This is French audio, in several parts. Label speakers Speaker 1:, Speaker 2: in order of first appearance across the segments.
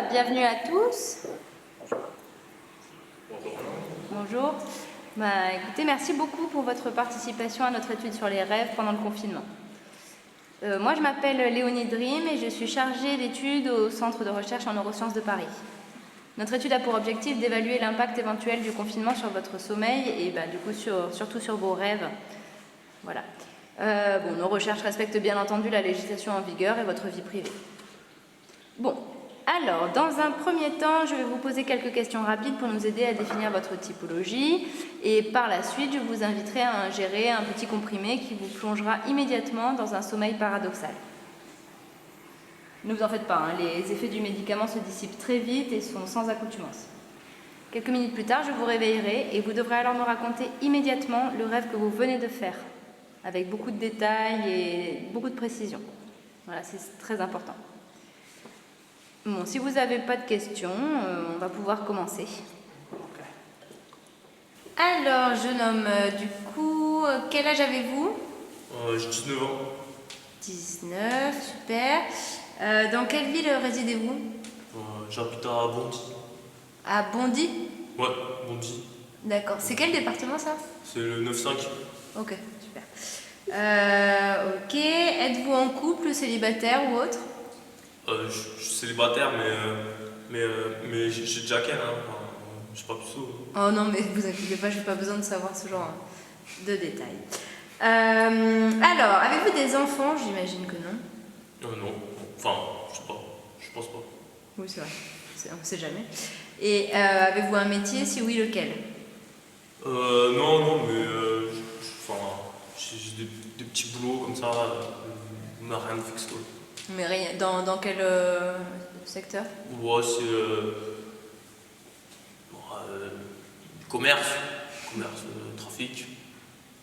Speaker 1: bienvenue à tous. Bonjour. Écoutez, merci beaucoup pour votre participation à notre étude sur les rêves pendant le confinement. Moi, je m'appelle Léonie Dream et je suis chargée d'études au Centre de recherche en neurosciences de Paris. Notre étude a pour objectif d'évaluer l'impact éventuel du confinement sur votre sommeil et du coup surtout sur vos rêves. Voilà. Nos recherches respectent bien entendu la législation en vigueur et votre vie privée. Bon, alors, dans un premier temps, je vais vous poser quelques questions rapides pour nous aider à définir votre typologie et par la suite, je vous inviterai à ingérer un petit comprimé qui vous plongera immédiatement dans un sommeil paradoxal. Ne vous en faites pas, les effets du médicament se dissipent très vite et sont sans accoutumance. Quelques minutes plus tard, je vous réveillerai et vous devrez alors me raconter immédiatement le rêve que vous venez de faire, avec beaucoup de détails et beaucoup de précision. Voilà, c'est très important. Bon, si vous n'avez pas de questions, on va pouvoir commencer. Alors, jeune homme, du coup, quel âge avez-vous?
Speaker 2: J'ai 19 ans.
Speaker 1: 19, super. Dans quelle ville résidez-vous?
Speaker 2: J'habite à Bondy.
Speaker 1: À Bondy?
Speaker 2: Ouais, Bondy.
Speaker 1: D'accord. C'est quel département, ça?
Speaker 2: C'est le 9-5.
Speaker 1: Ok, super. Ok. Êtes-vous en couple, célibataire ou autre?
Speaker 2: Je suis célibataire, mais j'ai déjà qu'elle, je sais pas plus tôt.
Speaker 1: Oh non, mais vous inquiétez pas, j'ai pas besoin de savoir ce genre de détails. Alors, avez-vous des enfants? J'imagine que non.
Speaker 2: Non, enfin, je sais pas, je pense pas.
Speaker 1: Oui, c'est vrai, on sait jamais. Et avez-vous un métier? Si oui, lequel?
Speaker 2: Non, mais j'ai des petits boulots comme ça, mais rien de fixe, quoi.
Speaker 1: Mais rien, dans quel secteur?
Speaker 2: Ouais, c'est commerce, trafic.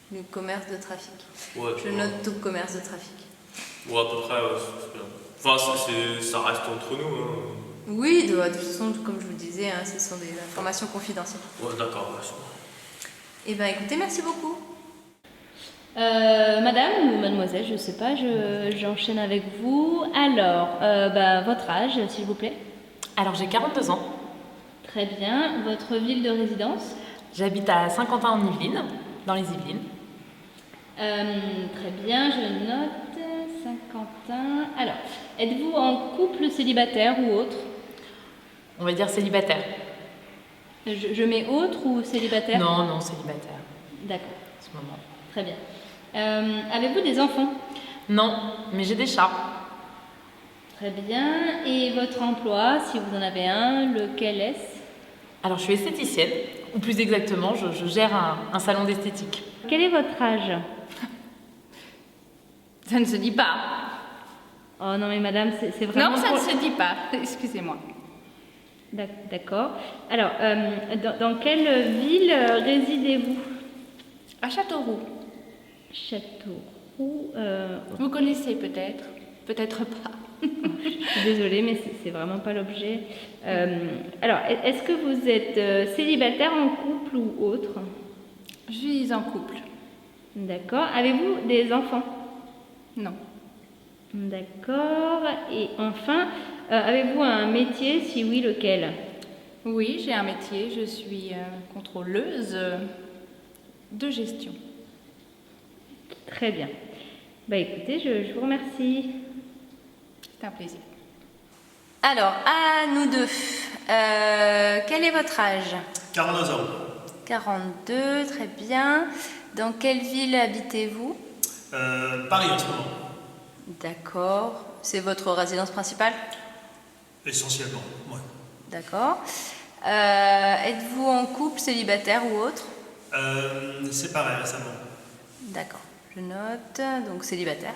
Speaker 1: Du commerce de trafic.
Speaker 2: Ouais,
Speaker 1: Je note tout commerce de trafic.
Speaker 2: Ouais, à peu près, c'est bien. Enfin, ça reste entre nous.
Speaker 1: Oui, de toute façon, comme je vous le disais, ce sont des informations confidentielles.
Speaker 2: Ouais, d'accord. Ouais,
Speaker 1: Eh bien, écoutez, merci beaucoup.
Speaker 3: Madame ou mademoiselle, je sais pas, j'enchaîne avec vous. Alors, votre âge, s'il vous plaît.
Speaker 4: Alors j'ai 42 ans,
Speaker 3: Très bien. Votre ville de résidence?
Speaker 4: j'habite à Saint-Quentin-en-Yvelines, dans les Yvelines.
Speaker 3: Très bien, je note. Saint-Quentin. Alors, êtes-vous en couple, célibataire ou autre?
Speaker 4: On va dire célibataire.
Speaker 3: Je mets autre ou célibataire?
Speaker 4: Non, célibataire,
Speaker 3: D'accord,
Speaker 4: en ce moment.
Speaker 3: très bien. Avez-vous des enfants?
Speaker 4: Non, mais j'ai des chats.
Speaker 3: Très bien. Et votre emploi, si vous en avez un, lequel est-ce?
Speaker 4: Alors je suis esthéticienne, ou plus exactement, je gère un salon d'esthétique.
Speaker 3: Quel est votre âge?
Speaker 5: Ça ne se dit pas.
Speaker 3: Oh non mais madame, c'est vraiment...
Speaker 5: Non, ça
Speaker 3: pour-
Speaker 5: ne se dit pas. Excusez-moi.
Speaker 3: D'accord. Alors, dans quelle ville résidez-vous?
Speaker 5: À Châteauroux.
Speaker 3: Châteauroux.
Speaker 5: Vous connaissez peut-être. Peut-être pas.
Speaker 3: Je suis désolée, mais c'est vraiment pas l'objet. Alors, est-ce que vous êtes célibataire, en couple ou autre?
Speaker 5: Je suis en couple.
Speaker 3: D'accord. Avez-vous des enfants?
Speaker 5: Non.
Speaker 3: D'accord. Et enfin, avez-vous un métier? Si oui, lequel?
Speaker 5: Oui, j'ai un métier. Je suis contrôleuse de gestion.
Speaker 3: Très bien. Écoutez, je vous remercie.
Speaker 5: C'est un plaisir.
Speaker 1: Alors, à nous deux. Quel est votre âge?
Speaker 2: 42 ans.
Speaker 1: 42, très bien. Dans quelle ville habitez-vous?
Speaker 6: Paris en ce moment,
Speaker 1: D'accord. C'est votre résidence principale?
Speaker 6: essentiellement. Ouais.
Speaker 1: D'accord. Êtes-vous en couple, célibataire ou autre?
Speaker 6: Séparé récemment.
Speaker 1: D'accord. Je note. Donc célibataire.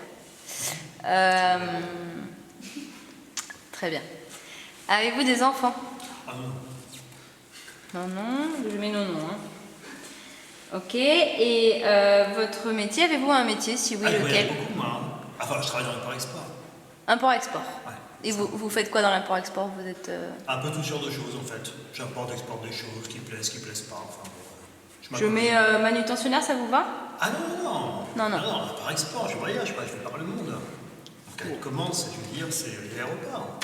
Speaker 1: Très bien. Avez-vous des enfants?
Speaker 6: Ah non.
Speaker 1: Non. Je mets non. Ok. Et votre métier, avez-vous un métier? Si oui,
Speaker 6: Je
Speaker 1: lequel?
Speaker 6: voyage beaucoup, moi. Enfin, je travaille dans l'import-export.
Speaker 1: Import-export.
Speaker 6: Ouais.
Speaker 1: Et vous faites quoi dans l'import-export? Vous êtes...
Speaker 6: Un peu tout genre de choses, en fait. J'importe, exporte des choses qui plaisent pas. Enfin, bon,
Speaker 1: Je mets manutentionnaire, ça vous va?
Speaker 6: Ah non.
Speaker 1: Non.
Speaker 6: Non, import-export, je voyage, je vais par le monde. Donc, elle commence, je veux dire, c'est l'aéroport.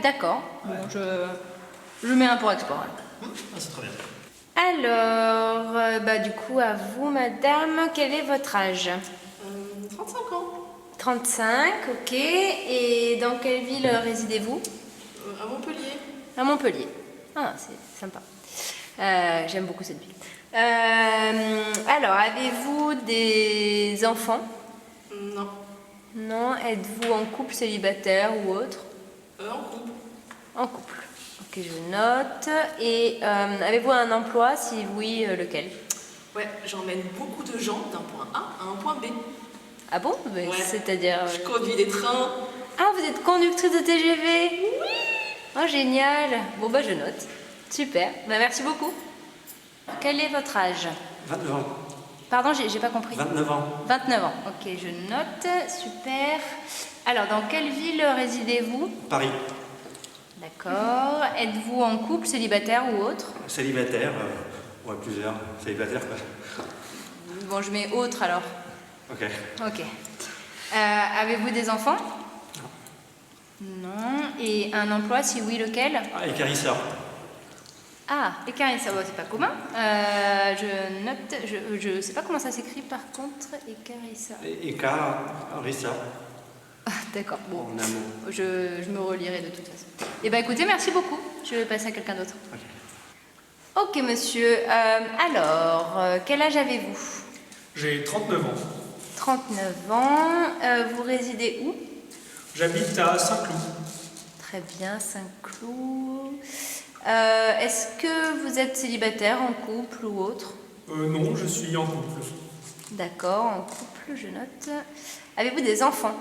Speaker 1: D'accord. Bon, je mets un pour export. Alors.
Speaker 6: Ah, c'est très bien.
Speaker 1: Alors, du coup, à vous, madame, quel est votre âge?
Speaker 7: 35 ans.
Speaker 1: 35, ok. Et dans quelle ville résidez-vous?
Speaker 7: À Montpellier.
Speaker 1: À Montpellier. Ah, c'est sympa. J'aime beaucoup cette ville. Alors, avez-vous des enfants?
Speaker 7: Non.
Speaker 1: Non. Êtes-vous en couple, célibataire ou autre?
Speaker 7: En couple.
Speaker 1: En couple. Ok, je note. Et avez-vous un emploi? Si oui, lequel?
Speaker 7: Ouais, j'emmène beaucoup de gens d'un point A à un point B.
Speaker 1: Ah bon? Mais
Speaker 7: Ouais.
Speaker 1: C'est-à-dire...
Speaker 7: Je conduis des trains.
Speaker 1: Ah, vous êtes conductrice de TGV? Oui. Oh, génial. Bon, je note. Super. Merci beaucoup. Quel est votre âge?
Speaker 8: 29 ans.
Speaker 1: Pardon, j'ai pas compris.
Speaker 8: 29 ans.
Speaker 1: 29 ans. Ok, je note. Super. Alors, dans quelle ville résidez-vous?
Speaker 8: Paris.
Speaker 1: D'accord. Êtes-vous en couple, célibataire ou autre?
Speaker 8: Célibataire. Ouais, plusieurs. Célibataire, quoi.
Speaker 1: Bon, je mets autre alors.
Speaker 8: Ok.
Speaker 1: Ok. Avez-vous des enfants? Non. Et un emploi, si oui, lequel?
Speaker 8: Ah, écarisseur.
Speaker 1: Ah, écarisseur, c'est pas commun. Je note, je sais pas comment ça s'écrit par contre, écarisseur.
Speaker 8: Écarisseur.
Speaker 1: Ah, d'accord, bon,
Speaker 8: En amour.
Speaker 1: je me relirai de toute façon. Eh bien écoutez, merci beaucoup. Je vais passer à quelqu'un d'autre. Ok, monsieur. Alors, quel âge avez-vous?
Speaker 9: J'ai 39 ans.
Speaker 1: 39 ans. Vous résidez où?
Speaker 9: J'habite à Saint-Cloud.
Speaker 1: Très bien, Saint-Cloud. Est-ce que vous êtes célibataire, en couple ou autre?
Speaker 9: Non, je suis en couple.
Speaker 1: D'accord, en couple, je note. Avez-vous des enfants?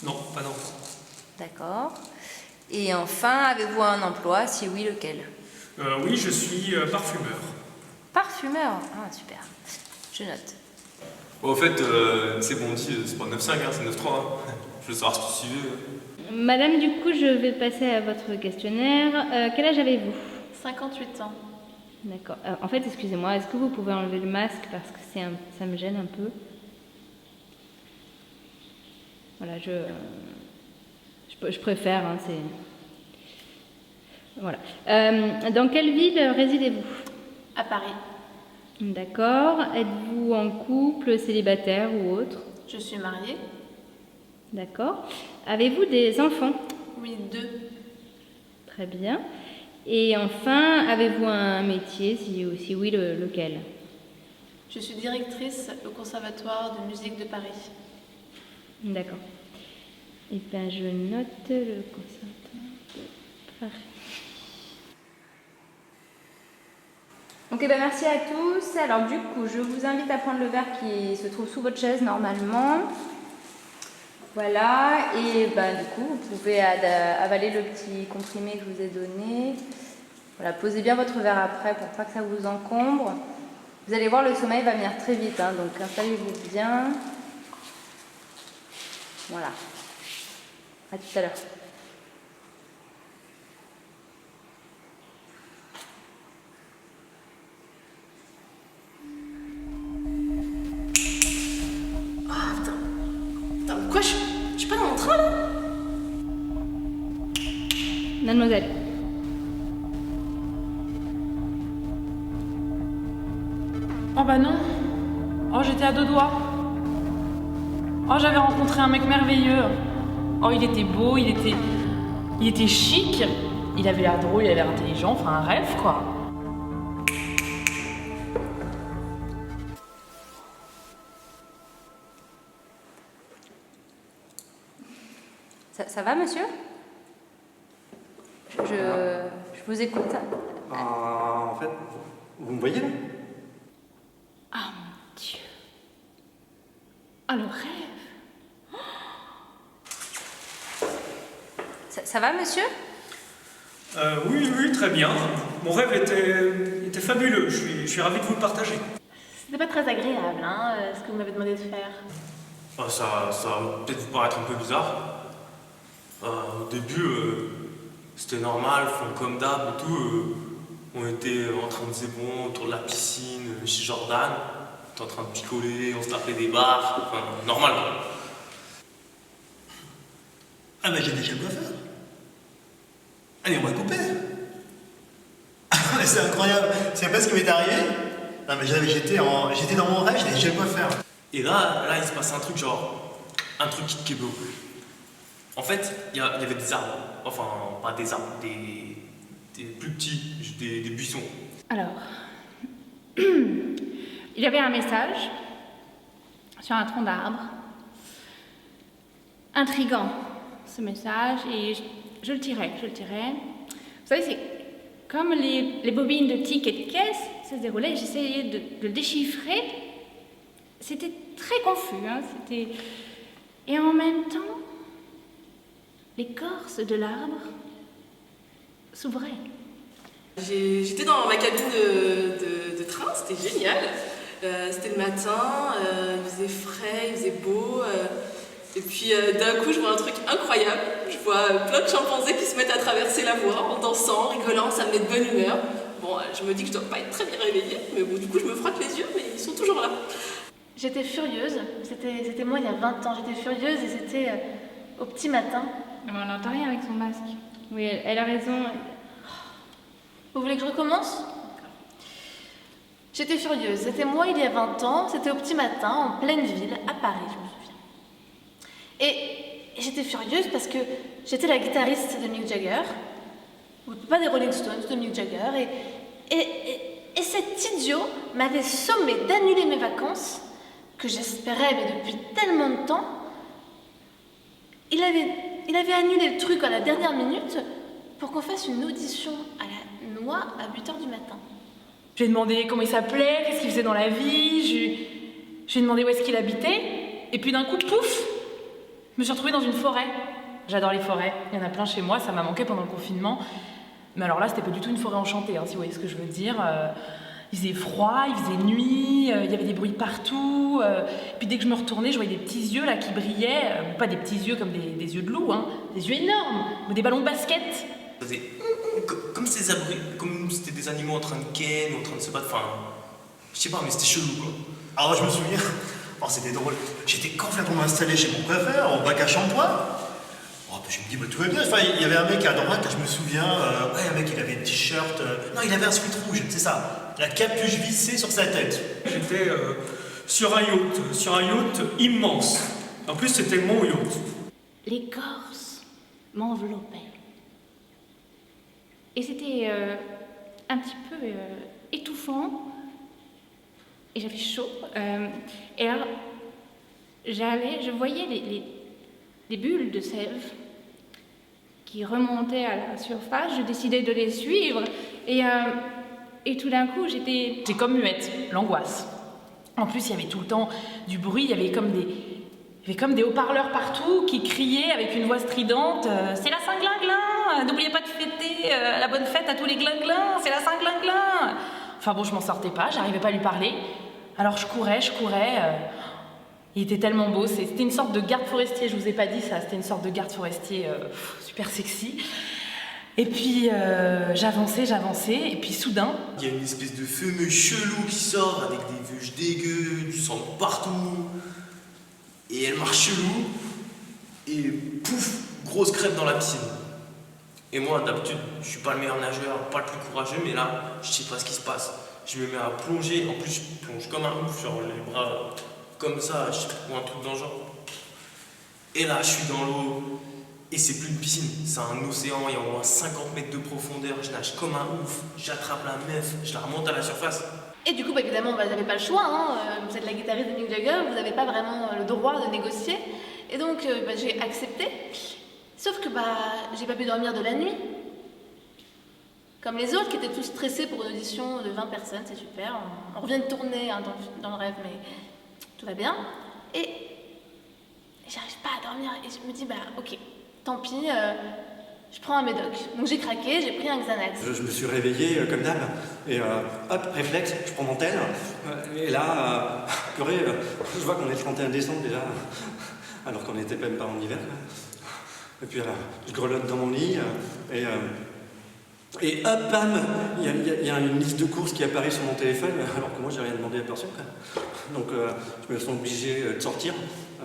Speaker 9: Non, pas d'enfant.
Speaker 1: D'accord. Et enfin, avez-vous un emploi? Si oui, lequel?
Speaker 9: Oui, je suis parfumeur.
Speaker 1: Parfumeur? Ah, super. Je note.
Speaker 2: Bon, en fait, c'est bon, c'est pas 9,5, c'est 9,3. Je veux savoir ce que tu veux.
Speaker 3: Madame, du coup, je vais passer à votre questionnaire. Quel âge avez-vous?
Speaker 5: 58 ans.
Speaker 3: D'accord. En fait, excusez-moi, est-ce que vous pouvez enlever le masque parce que ça me gêne un peu? Voilà, je préfère, hein, c'est... Voilà. Dans quelle ville résidez-vous?
Speaker 5: À Paris.
Speaker 3: D'accord. Êtes-vous en couple, célibataire ou autre?
Speaker 5: Je suis mariée.
Speaker 3: D'accord. Avez-vous des enfants?
Speaker 5: Oui, 2.
Speaker 3: Très bien. Et enfin, avez-vous un métier? Si oui, lequel?
Speaker 5: Je suis directrice au Conservatoire de musique de Paris.
Speaker 3: D'accord. Eh bien, je note le conservatoire de Paris.
Speaker 1: Ok, merci à tous. Alors du coup, je vous invite à prendre le verre qui se trouve sous votre chaise normalement. Voilà, et du coup, vous pouvez avaler le petit comprimé que je vous ai donné. Voilà, posez bien votre verre après pour pas que ça vous encombre. Vous allez voir, le sommeil va venir très vite, hein, donc installez-vous bien. Voilà. À tout à l'heure.
Speaker 7: Putain, quoi, je suis pas dans mon train là?
Speaker 3: Mademoiselle.
Speaker 4: Oh bah non. Oh, j'étais à 2 doigts. Oh, j'avais rencontré un mec merveilleux. Oh, il était beau, il était chic. Il avait l'air drôle, il avait l'air intelligent, enfin un rêve quoi.
Speaker 1: Ça va, monsieur? Je vous écoute.
Speaker 8: En fait, vous me voyez là?
Speaker 5: Ah mon Dieu. Ah, le rêve.
Speaker 1: Ça va, monsieur?
Speaker 9: Oui, très bien. Mon rêve était fabuleux. Je suis ravi de vous le partager.
Speaker 5: C'était pas très agréable, hein, ce que vous m'avez demandé de faire.
Speaker 2: Ça va peut-être vous paraître un peu bizarre. Au début, c'était normal, font comme d'hab et tout. On était en train de bon autour de la piscine, chez Jordan. On était en train de picoler, on se tapait des barres. Enfin, normal quoi.
Speaker 6: Ah, mais j'ai déjà le coiffeur. Allez, on va couper. C'est incroyable. C'est pas ce qui m'est arrivé. Non, mais j'étais dans mon rêve, je savais quoi faire.
Speaker 2: Et là, il se passe un truc genre, un truc qui est beau. En fait, il y avait des arbres. Enfin, pas des arbres, des plus petits, des buissons.
Speaker 5: Alors, il y avait un message sur un tronc d'arbre. Intriguant, ce message, et je le tirais. Vous savez, c'est comme les bobines de tickets de caisse, ça se déroulait, j'essayais de le déchiffrer. C'était très confus, hein, Et en même temps, l'écorce de l'arbre s'ouvrait.
Speaker 7: J'étais dans ma cabine de train, c'était génial. C'était le matin, il faisait frais, il faisait beau. Et puis d'un coup, je vois un truc incroyable. Je vois plein de chimpanzés qui se mettent à traverser la voie en dansant, en rigolant, ça me met de bonne humeur. Bon, je me dis que je dois pas être très bien réveillée, mais bon, du coup, je me frotte les yeux, mais ils sont toujours là.
Speaker 10: J'étais furieuse, c'était moi il y a 20 ans, j'étais furieuse et c'était au petit matin.
Speaker 5: Mais on n'entend rien avec son masque. Oui, elle a raison.
Speaker 10: Vous voulez que je recommence? J'étais furieuse, c'était moi il y a 20 ans, c'était au petit matin, en pleine ville, à Paris, je me souviens. Et j'étais furieuse parce que j'étais la guitariste de Mick Jagger, ou pas des Rolling Stones, de Mick Jagger, et cet idiot m'avait sommé d'annuler mes vacances, que j'espérais, mais depuis tellement de temps. Il avait annulé le truc à la dernière minute pour qu'on fasse une audition à la noix à 8h du matin.
Speaker 4: Je lui ai demandé comment il s'appelait, qu'est-ce qu'il faisait dans la vie, je lui ai demandé où est-ce qu'il habitait, et puis d'un coup, pouf, je me suis retrouvée dans une forêt. J'adore les forêts, il y en a plein chez moi, ça m'a manqué pendant le confinement. Mais alors là, c'était pas du tout une forêt enchantée, hein, si vous voyez ce que je veux dire. Il faisait froid, il faisait nuit, il y avait des bruits partout. Puis dès que je me retournais, je voyais des petits yeux là qui brillaient. Pas des petits yeux comme des yeux de loup, hein, des yeux énormes, ou des ballons de basket.
Speaker 2: Ça faisait comme ces abris, comme c'était des animaux en train de ken, en train de se battre. Enfin, je sais pas, mais c'était chelou quoi.
Speaker 6: Alors je me souviens, oh, c'était drôle. J'étais complètement installé chez mon coiffeur, au bac à shampoing. Oh, je me dis, bah, tout va bien. Enfin, il y avait un mec à droite, je me souviens, un mec, il avait un t-shirt. Non, il avait un sweat rouge, c'est ça. La capuche vissée sur sa tête.
Speaker 9: J'étais sur un yacht immense. En plus, c'était mon yacht.
Speaker 5: L'écorce m'enveloppait. Et c'était un petit peu étouffant. Et j'avais chaud. Et alors, je voyais les bulles de sève qui remontaient à la surface. Je décidais de les suivre. Et tout d'un coup, j'étais
Speaker 4: comme muette, l'angoisse. En plus, il y avait tout le temps du bruit, il y avait comme des haut-parleurs partout qui criaient avec une voix stridente « C'est la Saint-Glinglin! N'oubliez pas de fêter la bonne fête à tous les glinglins! C'est la Saint-Glinglin !» Enfin bon, je m'en sortais pas, j'arrivais pas à lui parler. Alors je courais. Il était tellement beau, c'était une sorte de garde forestier, je vous ai pas dit ça, c'était une sorte de garde forestier super sexy. Et puis j'avançais, et puis soudain...
Speaker 2: Il y a une espèce de fumée chelou qui sort avec des vues dégueu, du sang partout. Et elle marche chelou. Et pouf, grosse crêpe dans la piscine. Et moi, d'habitude, je suis pas le meilleur nageur, pas le plus courageux, mais là, je sais pas ce qui se passe. Je me mets à plonger, en plus je plonge comme un ouf, genre les bras comme ça, je sais pas, ou un truc dans le genre. Et là, je suis dans l'eau. Et c'est plus une piscine, c'est un océan, il y a au moins 50 mètres de profondeur, je nage comme un ouf, j'attrape la meuf, je la remonte à la surface.
Speaker 10: Et du coup, bah, évidemment, vous n'avez pas le choix, hein. Vous êtes la guitariste de Mick Jagger, vous n'avez pas vraiment le droit de négocier. Et donc, j'ai accepté. Sauf que j'ai pas pu dormir de la nuit. Comme les autres qui étaient tous stressés pour une audition de 20 personnes, c'est super. On revient de tourner hein, dans le rêve, mais tout va bien. Et j'arrive pas à dormir. Et je me dis, ok. Tant pis, je prends un médoc. Donc j'ai craqué, j'ai pris un Xanax.
Speaker 8: Je me suis réveillé comme d'hab, et hop, réflexe, je prends mon tel, et là, purée, je vois qu'on est le 31 décembre déjà, alors qu'on n'était même pas en hiver. Et puis je grelotte dans mon lit, et Et hop, bam, il y a une liste de courses qui apparaît sur mon téléphone, alors que moi, j'ai rien demandé à personne. Quoi. Donc, je me sens obligé de sortir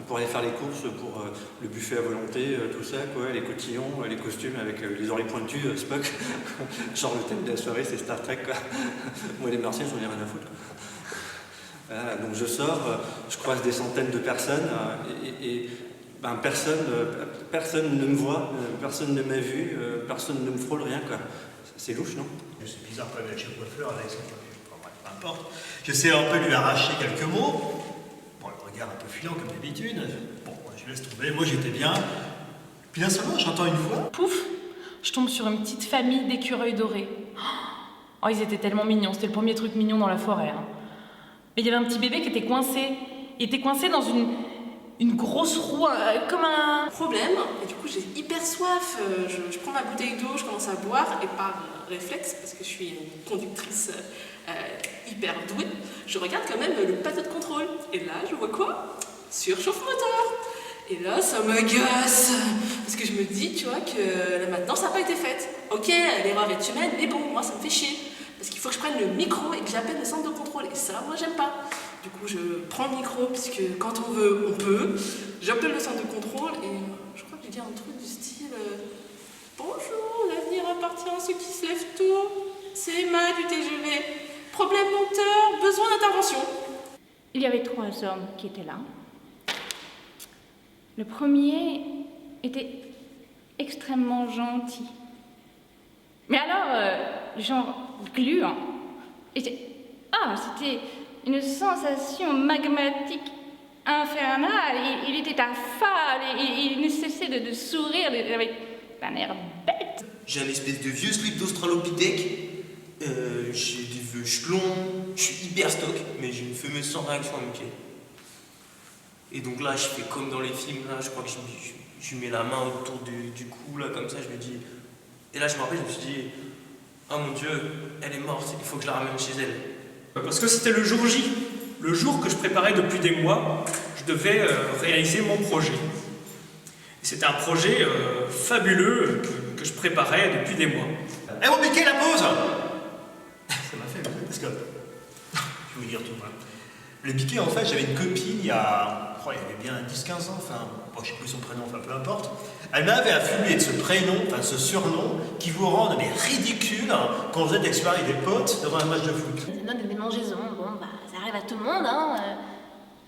Speaker 8: pour aller faire les courses pour le buffet à volonté, tout ça, quoi, les cotillons, les costumes avec les oreilles pointues, Spock. Genre, le thème de la soirée, c'est Star Trek, quoi. Moi, les Martiens, j'en ai rien à foutre. Quoi. Voilà, donc, je sors, je croise des centaines de personnes ben, personne ne me voit, personne ne m'a vu, personne ne me frôle, rien, quoi. C'est louche, non?
Speaker 6: C'est bizarre quand même chez le coiffeur, avec son peu importe. J'essaie un peu de lui arracher quelques mots. Bon, le regard un peu fuyant comme d'habitude. Bon, je laisse tomber, moi j'étais bien. Puis d'un seul coup, j'entends une voix.
Speaker 4: Pouf, je tombe sur une petite famille d'écureuils dorés. Oh, ils étaient tellement mignons, c'était le premier truc mignon dans la forêt. Hein. Mais il y avait un petit bébé qui était coincé. Il était coincé dans une grosse roue, comme un...
Speaker 7: Problème, et du coup j'ai hyper soif, je prends ma bouteille d'eau, je commence à boire, et par réflexe, parce que je suis une conductrice hyper douée, je regarde quand même le panneau de contrôle. Et là, je vois quoi? Surchauffe moteur. Et là, ça m'agace, parce que je me dis, tu vois, que la maintenance n'a pas été faite. Ok, l'erreur est humaine, mais bon, moi ça me fait chier. Parce qu'il faut que je prenne le micro et que j'appelle le centre de contrôle. Et ça, moi, j'aime pas. Du coup, je prends le micro, puisque quand on veut, on peut. J'appelle le centre de contrôle et je crois que j'ai dit un truc du style bonjour, l'avenir appartient à ceux qui se lèvent tôt. C'est Emma du TGV. Problème moteur, besoin d'intervention.
Speaker 5: Il y avait 3 hommes qui étaient là. Le premier était extrêmement gentil. Mais alors, genre gluant. C'était une sensation magmatique infernale. Il était affable, il ne cessait de sourire avec un air bête.
Speaker 2: J'ai un espèce de vieux slip d'Australopithèque, j'ai des vœux chelons, je suis hyper stock, mais j'ai une fameuse sans réaction à mes pieds. Et donc là, je fais comme dans les films, là, je crois que je mets la main autour du cou, là, comme ça, je me dis... Et là, je me rappelle, je me suis dit, oh mon Dieu, elle est morte, il faut que je la ramène chez elle.
Speaker 9: Parce que c'était le jour J, le jour que je préparais depuis des mois, je devais réaliser mon projet. C'était un projet fabuleux que je préparais depuis des mois.
Speaker 6: Eh, mon Mickey, la pause. Ça m'a fait mal, parce que... Je vais vous dire tout, hein. Le Mickey, en fait, j'avais une copine il y avait bien 10-15 ans, enfin, bon, je sais plus son prénom, enfin, peu importe. Elle m'avait affubé de ce prénom, enfin, ce surnom, qui vous rend mais ridicule hein, quand vous êtes expérimenté avec des potes devant un match de foot.
Speaker 10: Ça donne des démangeaisons, bon, bah, ça arrive à tout le monde, hein.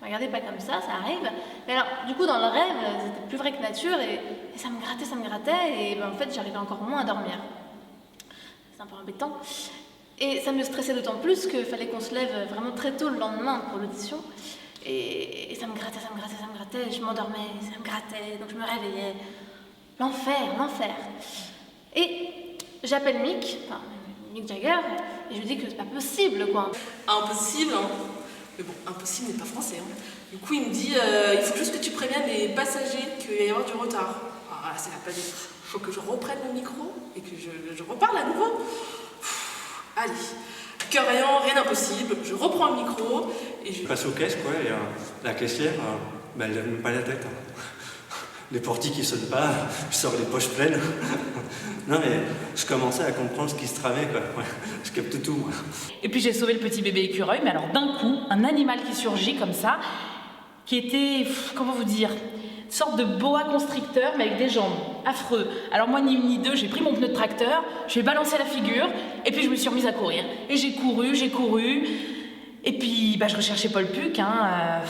Speaker 10: Regardez pas comme ça arrive. Mais alors, du coup, dans le rêve, c'était plus vrai que nature, et ça me grattait, et ben, en fait, j'arrivais encore moins à dormir. C'est un peu embêtant. Et ça me stressait d'autant plus qu'il fallait qu'on se lève vraiment très tôt le lendemain pour l'audition. Et ça me grattait, je m'endormais, ça me grattait, donc je me réveillais. L'enfer. Et j'appelle Mick Jagger, et je lui dis que c'est pas possible, quoi.
Speaker 7: Impossible, hein. Mais bon, impossible n'est pas français, hein. Du coup, il me dit, il faut juste que tu préviennes les passagers qu'il va y avoir du retard. Ah, c'est la pas d'être. Il faut que je reprenne le micro et que je reparle à nouveau. Allez, cœur vaillant, rien d'impossible, je reprends le micro et je
Speaker 8: passe aux caisses, quoi, et la caissière, elle lève même pas la tête. Hein. Les portiques qui sonnent pas, je sors les poches pleines. Non mais je commençais à comprendre ce qui se tramait, quoi. Ouais, je capte tout, moi.
Speaker 4: Et puis j'ai sauvé le petit bébé écureuil, mais alors d'un coup, un animal qui surgit comme ça, qui était, comment vous dire, une sorte de boa constricteur, mais avec des jambes. Affreux. Alors moi, ni une ni deux, j'ai pris mon pneu de tracteur, je lui ai balancé la figure, et puis je me suis remise à courir. Et j'ai couru, et puis je recherchais Paul Puck, hein,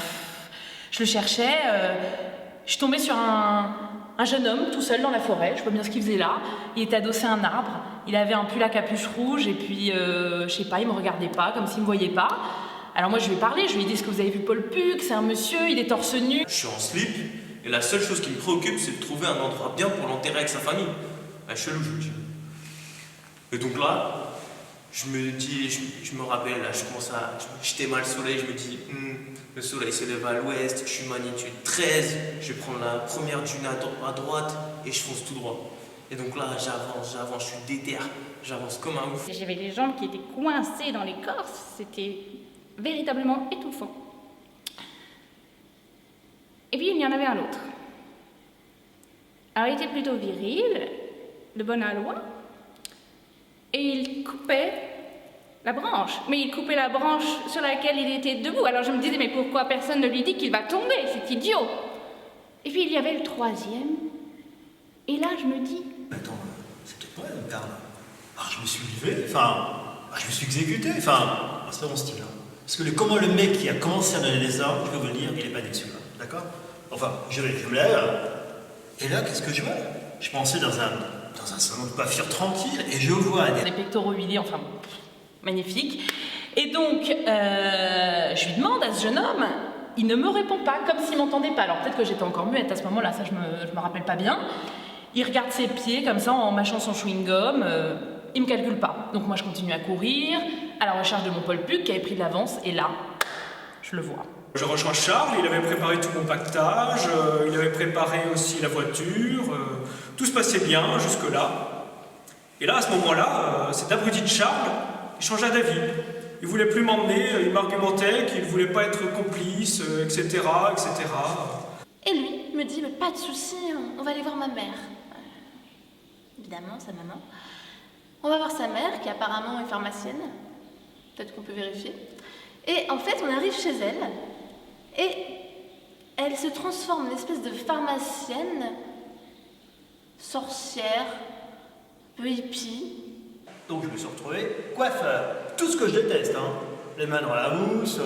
Speaker 4: je le cherchais, je suis tombée sur un jeune homme tout seul dans la forêt, je sais pas bien ce qu'il faisait là, il était adossé à un arbre, il avait un pull à capuche rouge, et puis, je sais pas, il me regardait pas, comme s'il me voyait pas. Alors moi je lui ai parlé, je lui ai dit, est-ce que vous avez vu Paul Puck, c'est un monsieur, il est torse nu.
Speaker 2: Je suis en slip, et la seule chose qui me préoccupe, c'est de trouver un endroit bien pour l'enterrer avec sa famille. Chelou, je me dis. Et donc là, je me dis, je me rappelle, là, j'étais mal le soleil, je me dis, le soleil se lève à l'ouest, je suis magnitude 13, je vais prendre la première dune à droite, et je fonce tout droit. Et donc là, j'avance, je suis déter, j'avance comme un ouf.
Speaker 5: J'avais les jambes qui étaient coincées dans l'écorce, c'était véritablement étouffant. Et puis il y en avait un autre. Alors il était plutôt viril, de bonne aloi, et il coupait la branche. Mais il coupait la branche sur laquelle il était debout. Alors je me disais, mais pourquoi personne ne lui dit qu'il va tomber? C'est idiot. Et puis il y avait le troisième. Et là, je me dis...
Speaker 6: Attends, c'est peut-être pas elle, Karl. Alors je me suis levé, je me suis exécuté, c'est pas mon style. Hein. Parce que comment le mec qui a commencé à donner les ordres, je peux vous le dire, il est pas déçu, là. D'accord? Enfin, je me lève, et là, qu'est-ce que je vois? Je pensais dans un salon de coiffure tranquille, et je vois
Speaker 4: Des pectoraux huilés, magnifique. Et donc, je lui demande à ce jeune homme, il ne me répond pas, comme s'il m'entendait pas. Alors peut-être que j'étais encore muette à ce moment-là, ça je me rappelle pas bien. Il regarde ses pieds comme ça en mâchant son chewing-gum, il me calcule pas. Donc moi je continue à courir, à la recherche de mon Paul Puck qui avait pris de l'avance, et là, je le vois.
Speaker 9: Je rejoins Charles, il avait préparé tout mon pactage, il avait préparé aussi la voiture, tout se passait bien jusque-là. Et là, à ce moment-là, cet abruti de Charles, il changea d'avis. Il voulait plus m'emmener, il m'argumentait qu'il voulait pas être complice, etc., etc.
Speaker 10: Et lui me dit, mais pas de souci, on va aller voir ma mère. Évidemment, sa maman. On va voir sa mère, qui apparemment est pharmacienne. Peut-être qu'on peut vérifier. Et en fait, on arrive chez elle, et elle se transforme en une espèce de pharmacienne, sorcière, peu hippie.
Speaker 6: Donc je me suis retrouvé coiffeur. Tout ce que je déteste, hein. Les mains dans la mousse,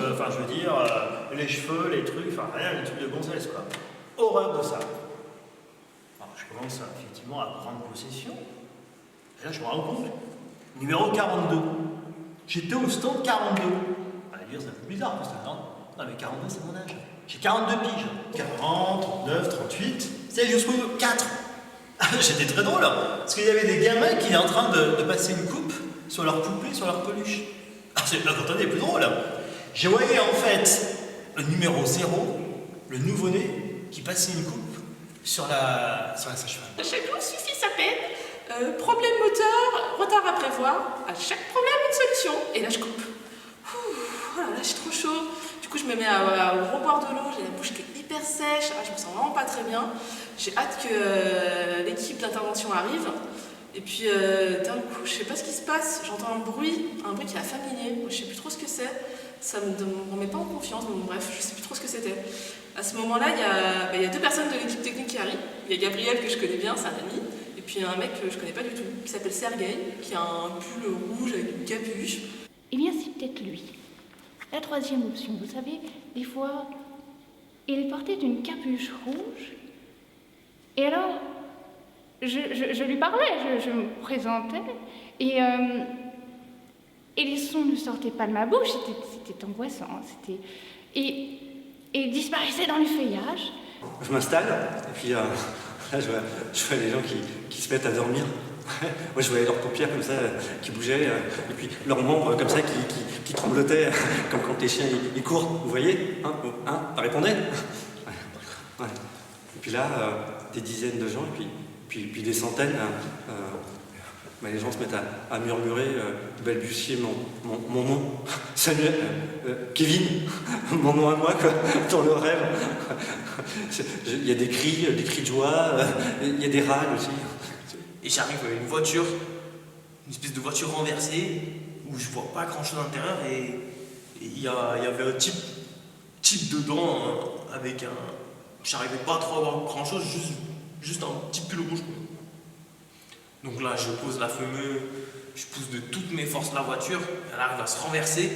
Speaker 6: les cheveux, les trucs, rien, les trucs de gonzesse, quoi. Horreur de ça. Alors je commence effectivement à prendre possession. Et là je me rends compte, numéro 42. J'étais au stand 42. On va dire c'est un peu bizarre tout ça, non? Non mais 42 c'est mon âge. J'ai 42 piges. 40, 39, 38, c'est jusqu'au 4. J'étais très drôle, parce qu'il y avait des gamins qui étaient en train de passer une coupe sur leur poupée, sur leur peluche. C'est pas quand on est plus drôle. J'ai voyé en fait le numéro 0, le nouveau-né, qui passait une coupe sur la sage-femme.
Speaker 7: Chaque jour suffit sa peine. Problème moteur, retard à prévoir. À chaque problème, une solution. Et là, je coupe. Oh là là, j'ai trop chaud. Du coup, je me mets à reboire de l'eau. J'ai la bouche qui est hyper sèche. Je me sens vraiment pas très bien. J'ai hâte que l'équipe d'intervention arrive. Et puis, d'un coup, je sais pas ce qui se passe. J'entends un bruit qui est familier. Moi, je sais plus trop ce que c'est. Ça me remet pas en confiance. Bon, bref, je sais plus trop ce que c'était. À ce moment-là, il y a deux personnes de l'équipe technique qui arrivent. Il y a Gabriel, que je connais bien, c'est un ami. Et puis, un mec que je connais pas du tout, qui s'appelle Sergueï, qui a un pull rouge avec une capuche.
Speaker 5: Eh bien, c'est peut-être lui. La troisième option, vous savez, des fois, il portait une capuche rouge. Et alors, je lui parlais, je me présentais, et les sons ne sortaient pas de ma bouche, c'était angoissant. Et il disparaissait dans le feuillage.
Speaker 8: Je m'installe, et puis là, je vois les gens qui se mettent à dormir. Moi, je voyais leurs paupières comme ça, qui bougeaient, et puis leurs membres comme ça, qui tremblotaient, comme quand les chiens ils courent, vous voyez? Ça répondait? Ouais. Et puis là, des dizaines de gens, et puis des centaines, les gens se mettent à murmurer, balbutier mon nom, Samuel, Kevin, mon nom à moi, quoi, dans le rêve. Il y a des cris de joie, il y a des râles aussi.
Speaker 2: Et j'arrive à une voiture, une espèce de voiture renversée, où je vois pas grand chose à l'intérieur, et il y avait un type dedans, avec un... J'arrivais pas trop à voir grand chose, juste un petit pull rouge. Donc là, je pose la fameuse, je pousse de toutes mes forces la voiture, elle arrive à se renverser,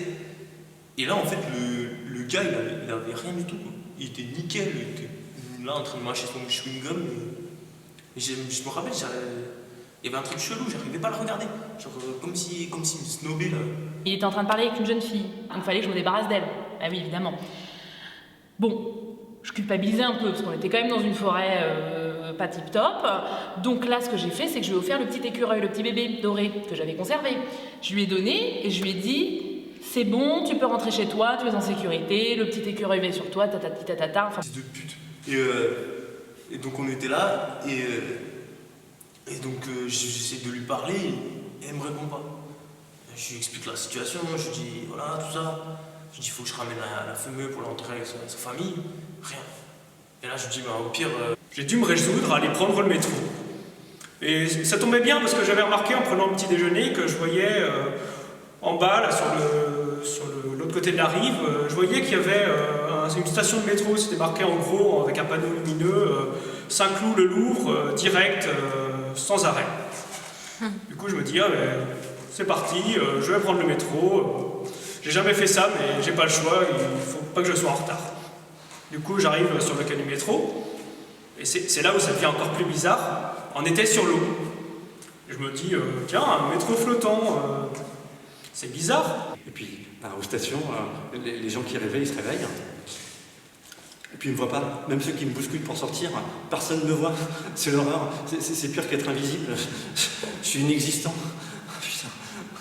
Speaker 2: et là, en fait, le gars, il avait rien du tout. Il était nickel, il était là en train de mâcher son chewing-gum, et je me rappelle, il y avait un truc chelou, j'arrivais pas à le regarder. Genre, comme s'il me snobait, là.
Speaker 4: Il était en train de parler avec une jeune fille, donc il fallait que je me débarrasse d'elle. Ah oui, évidemment. Bon, je culpabilisais un peu, parce qu'on était quand même dans une forêt pas tip-top. Donc là, ce que j'ai fait, c'est que je lui ai offert le petit écureuil, le petit bébé doré, que j'avais conservé. Je lui ai donné, et je lui ai dit, c'est bon, tu peux rentrer chez toi, tu es en sécurité, le petit écureuil va sur toi, ta. Enfin...
Speaker 2: Fils de pute. Et donc on était là, et donc j'essaie de lui parler, et elle me répond pas. Je lui explique la situation, je lui dis voilà, tout ça. Je lui dis il faut que je ramène la fameuse pour l'enterrer avec sa famille. Rien. Et là je lui dis au pire...
Speaker 9: J'ai dû me résoudre à aller prendre le métro. Et ça tombait bien parce que j'avais remarqué en prenant le petit déjeuner que je voyais en bas, là, sur l'autre côté de la rive, je voyais qu'il y avait une station de métro. C'était marqué en gros avec un panneau lumineux Saint-Cloud-le-Louvre, direct, sans arrêt. Du coup, je me dis, ah, c'est parti, je vais prendre le métro. J'ai jamais fait ça, mais j'ai pas le choix, il faut pas que je sois en retard. Du coup, j'arrive sur le quai du métro, et c'est là où ça devient encore plus bizarre. On était sur l'eau. Je me dis, tiens, un métro flottant, c'est bizarre.
Speaker 8: Et puis, aux stations, les gens qui rêvaient, ils se réveillent. Et puis ils me voient pas. Même ceux qui me bousculent pour sortir, personne ne me voit. C'est l'horreur. C'est pire qu'être invisible. Je suis inexistant. Putain.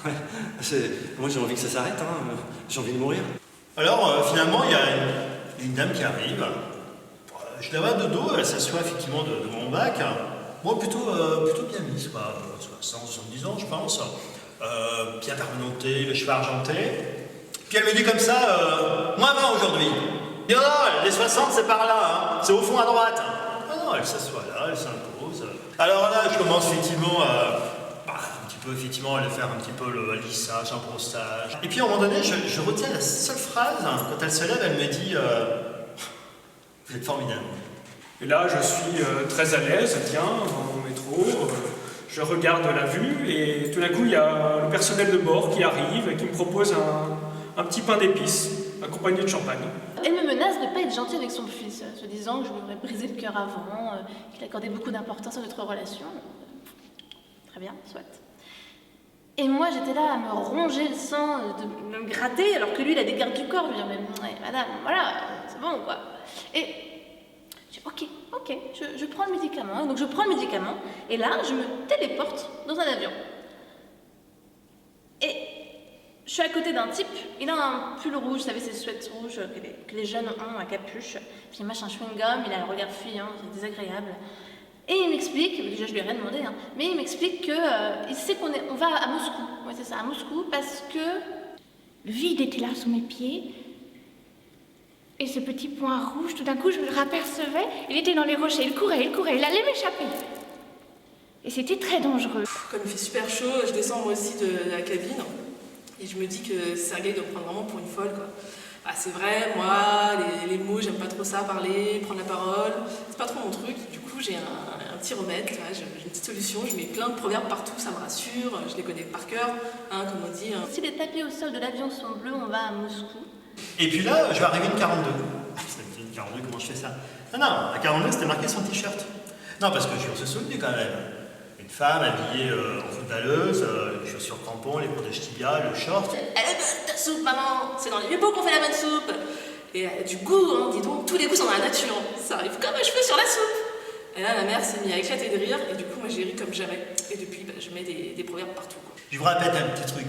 Speaker 8: Ouais. Moi j'ai envie que ça s'arrête. Hein. J'ai envie de mourir.
Speaker 6: Alors finalement, il y a une dame qui arrive. Je la vois de dos, elle s'assoit effectivement devant mon bac. Bon, plutôt bien mise, quoi. 70 ans, je pense. Bien permanentée, le cheveu argenté. Puis elle me dit comme ça, moins 20 aujourd'hui. Je dis, non, les 60, c'est par là, hein. C'est au fond à droite. Ah non, elle s'assoit là, elle s'impose. Alors là, je commence effectivement effectivement, à faire un petit peu le lissage, un brossage. Et puis à un moment donné, je retiens la seule phrase, quand elle se lève, elle me dit vous êtes formidable.
Speaker 9: Et là, je suis très à l'aise, bien, dans mon métro, je regarde la vue, et tout d'un coup, il y a le personnel de bord qui arrive et qui me propose un petit pain d'épices, accompagné de champagne.
Speaker 10: Elle me menace de ne pas être gentille avec son fils, se disant que je lui aurais brisé le cœur avant, qu'il accordait beaucoup d'importance à notre relation. Très bien, soit. Et moi, j'étais là à me ronger le sang, de me gratter, alors que lui, il a des gardes du corps. Je lui dis, mais madame, voilà, c'est bon, quoi. Et je dis, ok, je prends le médicament. Donc je prends le médicament, et là, je me téléporte dans un avion. Et je suis à côté d'un type, il a un pull rouge, vous savez, ces sweats rouges que les jeunes ont à capuche. Puis il mâche un chewing-gum, il a un regard fuyant, c'est désagréable. Et il m'explique, déjà je lui ai rien demandé, hein, mais il m'explique qu'il sait on va à Moscou. Ouais, c'est ça, à Moscou, parce que
Speaker 5: le vide était là sous mes pieds. Et ce petit point rouge, tout d'un coup, je me le apercevais. Il était dans les rochers, il courait, il allait m'échapper. Et c'était très dangereux.
Speaker 7: Comme il fait super chaud, je descends moi aussi de la cabine. Et je me dis que Sergueï doit me prendre vraiment pour une folle, quoi. Ah, c'est vrai, moi, les mots, j'aime pas trop ça, parler, prendre la parole. C'est pas trop mon truc. Du coup, j'ai un petit remède, j'ai une petite solution. Je mets plein de proverbes partout, ça me rassure. Je les connais par cœur, hein, comme on dit. Hein.
Speaker 10: Si les tapis au sol de l'avion sont bleus, on va à Moscou.
Speaker 6: Et puis là, je vais arriver une 42. C'est une 42, comment je fais ça? Non, la 42, c'était marqué son t-shirt. Non, parce que je suis on se souvenu quand même. Une femme habillée en footballeuse, les chaussures crampons, les protèges tibia, le short.
Speaker 7: Elle est bonne ta soupe, maman. C'est dans les vieux pots qu'on fait la bonne soupe. Et elle a du goût, hein, dis donc. Tous les goûts sont dans la nature. Ça arrive comme un cheveu sur la soupe. Et là, la mère s'est mise à éclater de rire. Et du coup, moi, j'ai ri comme jamais. Et depuis, je mets des proverbes partout, quoi.
Speaker 6: Je vous répète un petit truc.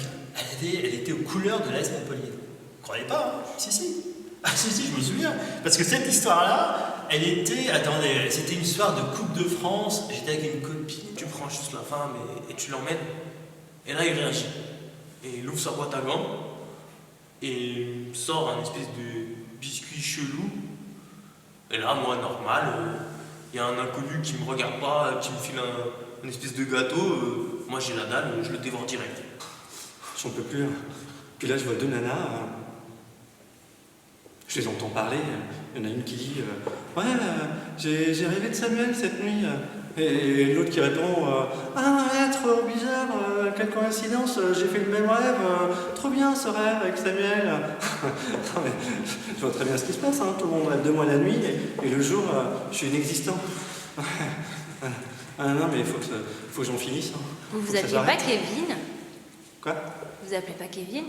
Speaker 6: Elle était aux couleurs de l'Est Montpellier. Vous croyez pas, hein? Si. Ah si, je me souviens. Parce que cette histoire-là, elle était... Attendez, c'était une histoire de Coupe de France. J'étais avec une copine.
Speaker 2: Tu prends juste la femme et tu l'emmènes. Et là, il réagit. Et il ouvre sa boîte à gants. Et il sort un espèce de biscuit chelou. Et là, moi, normal, il y a un inconnu qui me regarde pas, qui me file un espèce de gâteau. Moi, j'ai la dalle, je le dévore direct.
Speaker 8: J'en peux plus. Puis là, je vois deux nanas. Je les entends parler. Il y en a une qui dit ouais, j'ai rêvé de Samuel cette nuit. Et l'autre qui répond ah ouais, trop bizarre, quelle coïncidence, j'ai fait le même rêve, trop bien ce rêve avec Samuel. Non, mais, je vois très bien ce qui se passe, hein. Tout le monde rêve de moi la nuit et le jour, je suis inexistant. Ah non, mais il faut que j'en finisse. Hein.
Speaker 1: Vous appelez pas Kevin?
Speaker 8: Quoi?
Speaker 1: Vous appelez pas Kevin?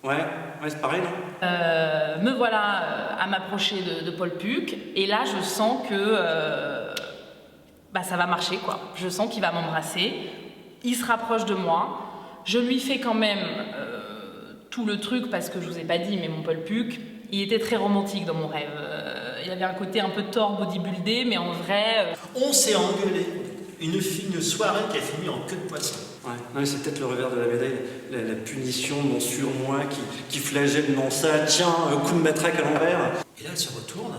Speaker 8: Ouais, c'est pareil, non?
Speaker 4: Me voilà à m'approcher de Paul Puc, et là je sens que ça va marcher, quoi. Je sens qu'il va m'embrasser, il se rapproche de moi, je lui fais quand même tout le truc, parce que je vous ai pas dit, mais mon Paul Puc, il était très romantique dans mon rêve. Il avait un côté un peu tort, bodybuildé, mais en vrai...
Speaker 6: On s'est engueulé. Une soirée qui a fini en queue de poisson.
Speaker 8: Ouais, non, c'est peut-être le revers de la médaille, la punition de mon surmoi qui flagelle dans ça, tiens, coup de matraque à l'envers.
Speaker 6: Et là, elle se retourne.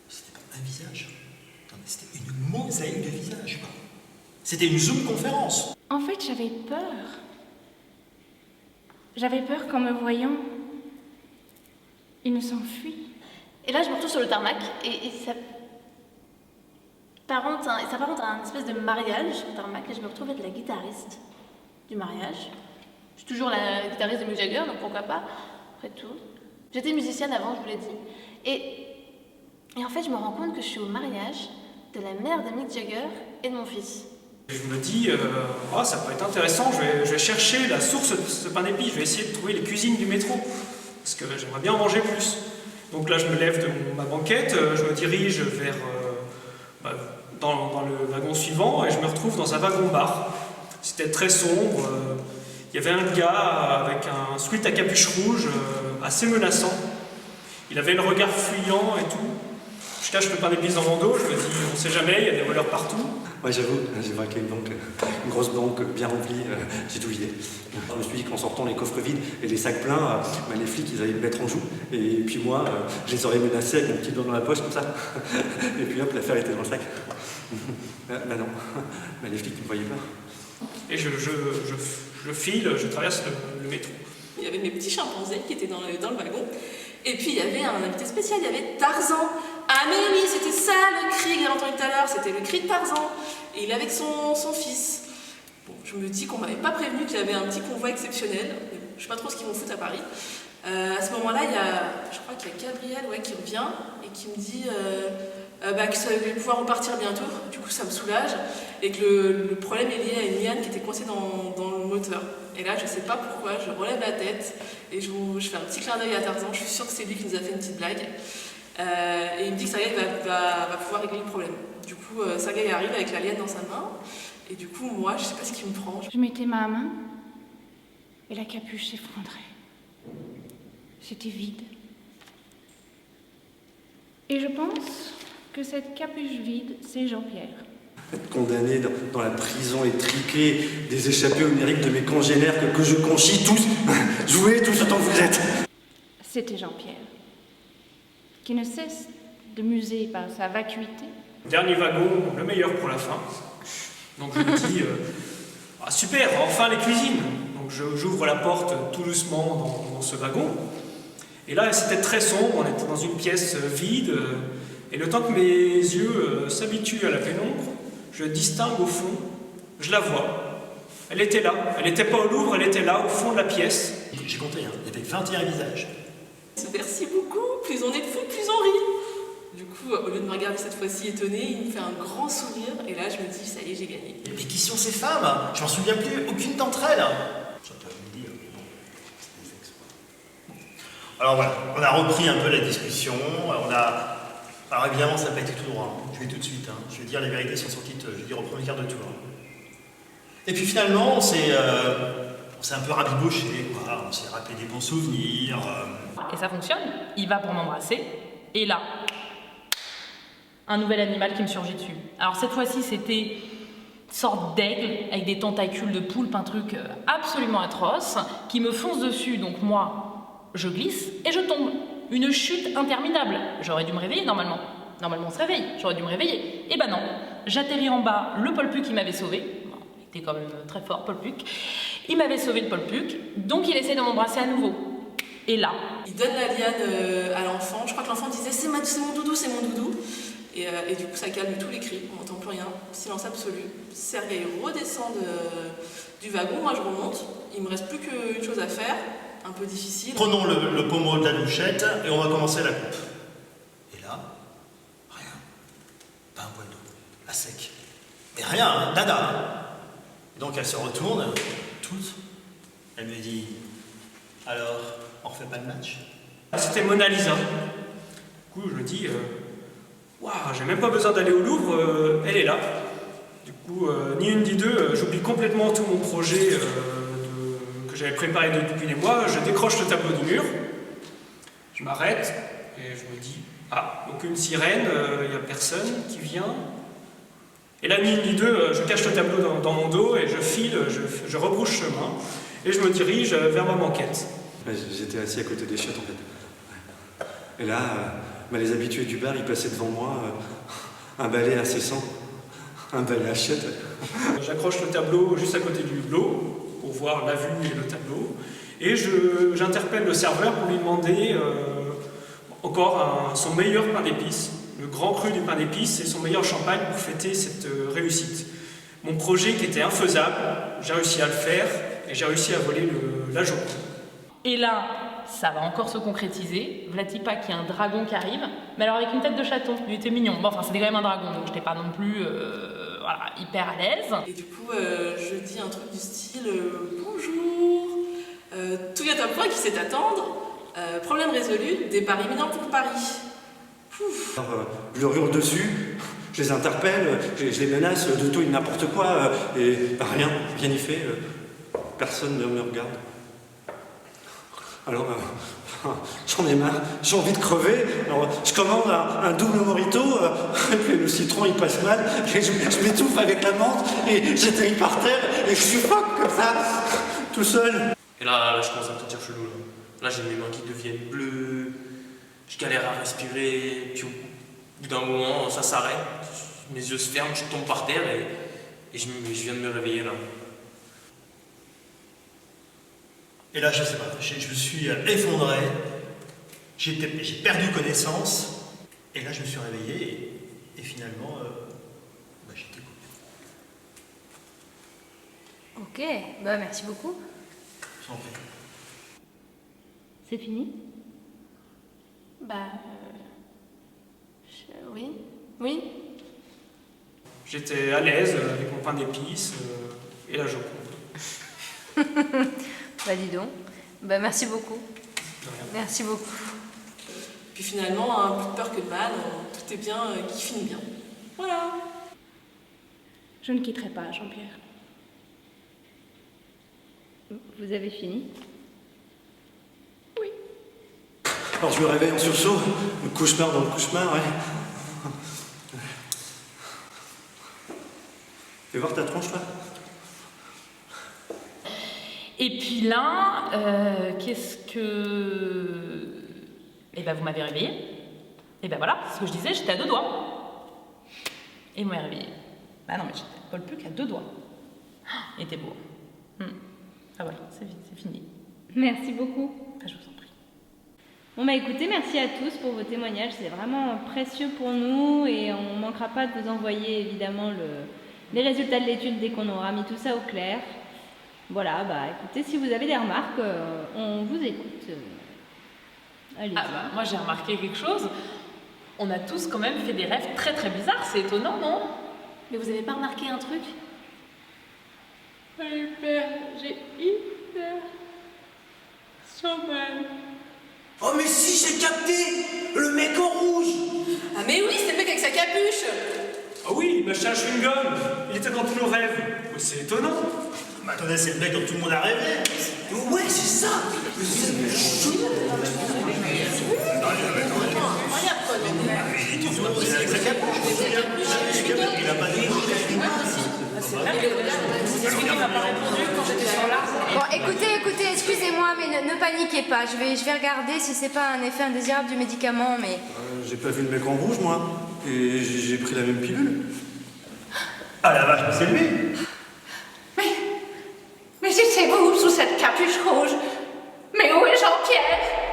Speaker 6: C'était pas un visage. Non, mais c'était une mosaïque de visages, quoi. C'était une Zoom conférence.
Speaker 5: En fait, j'avais peur. J'avais peur qu'en me voyant, il ne s'enfuit.
Speaker 10: Et là, je me retrouve sur le tarmac et ça s'apparente à un espèce de mariage sur le tarmac et je me retrouve être la guitariste du mariage. Je suis toujours la guitariste de Mick Jagger, donc pourquoi pas, après tout. J'étais musicienne avant, je vous l'ai dit. Et en fait, je me rends compte que je suis au mariage de la mère de Mick Jagger et de mon fils.
Speaker 9: Je me dis, ça peut être intéressant, je vais chercher la source de ce pain d'épices, je vais essayer de trouver les cuisines du métro, parce que j'aimerais bien en manger plus. Donc là, je me lève de ma banquette, je me dirige vers dans le wagon suivant, et je me retrouve dans un wagon-bar. C'était très sombre, il y avait un gars avec un sweat à capuche rouge, assez menaçant. Il avait le regard fuyant et tout. Je cache le pain d'épices dans mon dos, je me dis, on sait jamais, il y a des voleurs partout.
Speaker 8: Ouais, j'avoue, j'ai braqué une grosse banque bien remplie, j'ai tout vidé. Je me suis dit qu'en sortant les coffres vides et les sacs pleins, les flics ils allaient me mettre en joue. Et puis moi, je les aurais menacés avec mon petit doigt dans la poche comme ça. Et puis hop, l'affaire était dans le sac. Non, les flics ne me voyaient pas.
Speaker 9: Et je file, je traverse le métro.
Speaker 7: Il y avait mes petits chimpanzés qui étaient dans le wagon. Et puis il y avait un invité spécial, il y avait Tarzan. Ah mais oui, c'était ça le cri que j'avais entendu tout à l'heure, c'était le cri de Tarzan. Et il est avec son fils. Bon, je me dis qu'on m'avait pas prévenu qu'il y avait un petit convoi exceptionnel. Je sais pas trop ce qu'ils vont foutre à Paris. À ce moment-là, je crois qu'il y a Gabriel qui revient et qui me dit que ça allait pouvoir repartir bientôt. Du coup, ça me soulage. Et que le problème est lié à une liane qui était coincée dans le moteur. Et là, je sais pas pourquoi, je relève la tête et je fais un petit clin d'œil à Tarzan. Je suis sûre que c'est lui qui nous a fait une petite blague. Et il me dit que Sergueï va pouvoir régler le problème. Du coup, Sergueï arrive avec la liane dans sa main. Et du coup, moi, je sais pas ce qui me prend.
Speaker 5: Je mettais ma main et la capuche s'effondrait. C'était vide. Et je pense que cette capuche vide, c'est Jean-Pierre.
Speaker 8: Être condamné dans la prison étriquée des échappés oniriques de mes congénères que je conchis tous, jouez tous autant que vous êtes.
Speaker 5: C'était Jean-Pierre, qui ne cesse de muser par sa vacuité.
Speaker 9: Dernier wagon, le meilleur pour la fin. Donc je me dis, super, enfin les cuisines. Donc j'ouvre la porte tout doucement dans ce wagon. Et là, c'était très sombre, on était dans une pièce vide. Et le temps que mes yeux s'habituent à la pénombre, je distingue au fond, je la vois. Elle était là, elle n'était pas au Louvre, elle était là, au fond de la pièce.
Speaker 6: J'ai compté, il y avait 21 visages.
Speaker 7: Merci beaucoup, plus on est de fous, plus on rit. Du coup, au lieu de me regarder cette fois-ci étonné, il me fait un grand sourire, et là je me dis, ça y est, j'ai gagné.
Speaker 6: Mais qui sont ces femmes? Je m'en souviens plus, aucune d'entre elles. Ça peut me dire, mais bon, c'est des exploits. Alors voilà, on a repris un peu la discussion, Alors évidemment, ça n'a pas été tout droit, je vais tout de suite, je vais dire les vérités sans sous-titres, je vais dire au premier quart de tour. Et puis finalement, on s'est un peu rabiboché, quoi. On s'est rappelé des bons souvenirs.
Speaker 4: Et ça fonctionne, il va pour m'embrasser, et là, un nouvel animal qui me surgit dessus. Alors cette fois-ci, c'était une sorte d'aigle avec des tentacules de poulpe, un truc absolument atroce, qui me fonce dessus, donc moi, je glisse et je tombe. Une chute interminable. J'aurais dû me réveiller normalement. Normalement on se réveille, j'aurais dû me réveiller. Et ben non, j'atterris en bas, le Paul Puc il m'avait sauvé. Bon, il était quand même très fort, Paul Puc. Il m'avait sauvé le Paul Puc, donc il essaie de m'embrasser à nouveau. Et là...
Speaker 7: Il donne la liane à l'enfant, je crois que l'enfant disait c'est mon doudou, c'est mon doudou. Et du coup ça calme tous les cris, on n'entend plus rien, silence absolu. Sergueï redescend du wagon, moi je remonte, il me reste plus qu'une chose à faire. Un peu difficile.
Speaker 6: Prenons le pommeau de la douchette et on va commencer la coupe. Et là, rien. Pas un poil d'eau. À sec. Et rien, nada. Donc elle se retourne, toute. Elle me dit, alors, on refait pas le match?
Speaker 9: C'était Mona Lisa. Du coup, je me dis, waouh, j'ai même pas besoin d'aller au Louvre, elle est là. Du coup, ni une ni deux, j'oublie complètement tout mon projet que j'avais préparé depuis des mois. Je décroche le tableau du mur, je m'arrête et je me dis, aucune sirène, il n'y a personne qui vient. Et là, ni une ni deux, je cache le tableau dans mon dos et je file, je rebrouche chemin et je me dirige vers ma banquette.
Speaker 8: J'étais assis à côté des chiottes en fait. Et là, les habitués du bar, ils passaient devant moi, un balai à 600, un balai à chiottes.
Speaker 9: J'accroche le tableau juste à côté du hublot pour voir la vue et le tableau. Et j'interpelle le serveur pour lui demander encore son meilleur pain d'épices, le grand cru du pain d'épices et son meilleur champagne pour fêter cette réussite. Mon projet qui était infaisable, j'ai réussi à le faire et j'ai réussi à voler la journée.
Speaker 4: Et là, ça va encore se concrétiser. Vlatipa qui a un dragon qui arrive, mais alors avec une tête de chaton. Il était mignon. Bon, enfin, c'était quand même un dragon, donc j'étais pas non plus voilà, hyper à l'aise.
Speaker 7: Et du coup, je dis un truc du style bonjour, tout est à point qui sait attendre, problème résolu, départ imminent pour Paris.
Speaker 8: Alors, je leur hurle dessus, je les interpelle, je les menace de tout et de n'importe quoi, et rien n'y fait. Personne ne me regarde. Alors, j'en ai marre, j'ai envie de crever. Alors, je commande un double mojito, et puis le citron il passe mal, et je m'étouffe avec la menthe, et j'atterris par terre, et je suffoque comme ça, tout seul.
Speaker 2: Et là, je commence à me sentir chelou. Là, j'ai mes mains qui deviennent bleues, je galère à respirer, puis au bout d'un moment, ça s'arrête, mes yeux se ferment, je tombe par terre et je viens de me réveiller là.
Speaker 6: Et là, je sais pas, je me suis effondré, j'ai perdu connaissance, et là, je me suis réveillé, et finalement, j'étais cool.
Speaker 1: Ok, bah merci beaucoup.
Speaker 6: J'en prie.
Speaker 3: C'est fini?
Speaker 10: Oui. Oui.
Speaker 9: J'étais à l'aise avec mon pain d'épices et la Joconde.
Speaker 1: Bah dis donc. Bah merci beaucoup.
Speaker 9: De rien.
Speaker 1: Merci beaucoup.
Speaker 7: Puis finalement, plus de peur que de mal, tout est bien qui finit bien. Voilà.
Speaker 5: Je ne quitterai pas, Jean-Pierre.
Speaker 3: Vous avez fini?
Speaker 8: Alors je me réveille en sursaut, le cauchemar dans le cauchemar, ouais. Fais voir ta tronche, là.
Speaker 4: Et puis là, qu'est-ce que... Eh ben, vous m'avez réveillée. Et ben voilà, c'est ce que je disais, j'étais à 2 doigts. Et vous m'avez réveillée. Bah non, mais j'étais pas plus qu'à 2 doigts. Il était beau. Ah voilà, c'est fini.
Speaker 3: Merci beaucoup.
Speaker 4: Ah, je vous en prie.
Speaker 3: Bon bah écoutez, merci à tous pour vos témoignages, c'est vraiment précieux pour nous et on ne manquera pas de vous envoyer évidemment les résultats de l'étude dès qu'on aura mis tout ça au clair. Voilà, bah écoutez, si vous avez des remarques, on vous écoute. Allez.
Speaker 4: Ah bah, moi j'ai remarqué quelque chose. On a tous quand même fait des rêves très très bizarres, c'est étonnant, non?
Speaker 10: Mais vous avez pas remarqué un truc?
Speaker 4: J'ai hyper sommeil.
Speaker 2: Oh mais si, j'ai capté! Le mec en rouge!
Speaker 7: Ah mais oui, c'est le mec avec sa capuche.
Speaker 9: Ah oui, il m'a acheté un chewing-gum. Il était dans tous nos rêves. Oh, c'est étonnant.
Speaker 6: Mais attendez, c'est le mec dont tout le monde a rêvé.
Speaker 2: Ouais, c'est ça!
Speaker 7: Incroyable quoi, non?
Speaker 6: Il est toujours aussi avec sa capuche. Il a pas dit.
Speaker 4: Il m'a pas répondu quand j'étais sur l'arbre.
Speaker 1: Bon, écoutez, excusez-moi, mais ne paniquez pas. Je vais regarder si c'est pas un effet indésirable du médicament, mais...
Speaker 8: J'ai pas vu le mec en rouge, moi. Et j'ai pris la même pilule.
Speaker 6: Ah la vache, c'est lui.
Speaker 5: Mais c'est vous sous cette capuche rouge. Mais où est Jean-Pierre?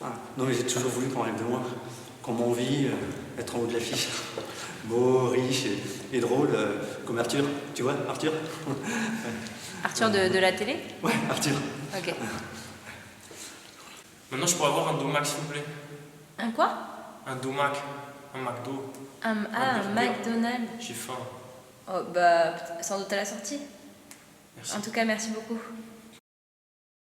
Speaker 8: Ah, non, mais j'ai toujours voulu qu'on rêve de moi. Qu'on m'envie, être en haut de l'affiche. Beau, riche et drôle, comme Arthur. Tu vois, Arthur?
Speaker 1: Arthur de la télé?
Speaker 8: Ouais, Arthur.
Speaker 1: Ok.
Speaker 2: Maintenant, je pourrais avoir un domac, s'il vous plaît.
Speaker 1: Un quoi?
Speaker 2: Un domac. Un McDo.
Speaker 1: Un
Speaker 2: burger.
Speaker 1: McDonald's.
Speaker 2: J'ai faim.
Speaker 1: Oh, bah, sans doute à la sortie.
Speaker 2: Merci.
Speaker 1: En tout cas, merci beaucoup.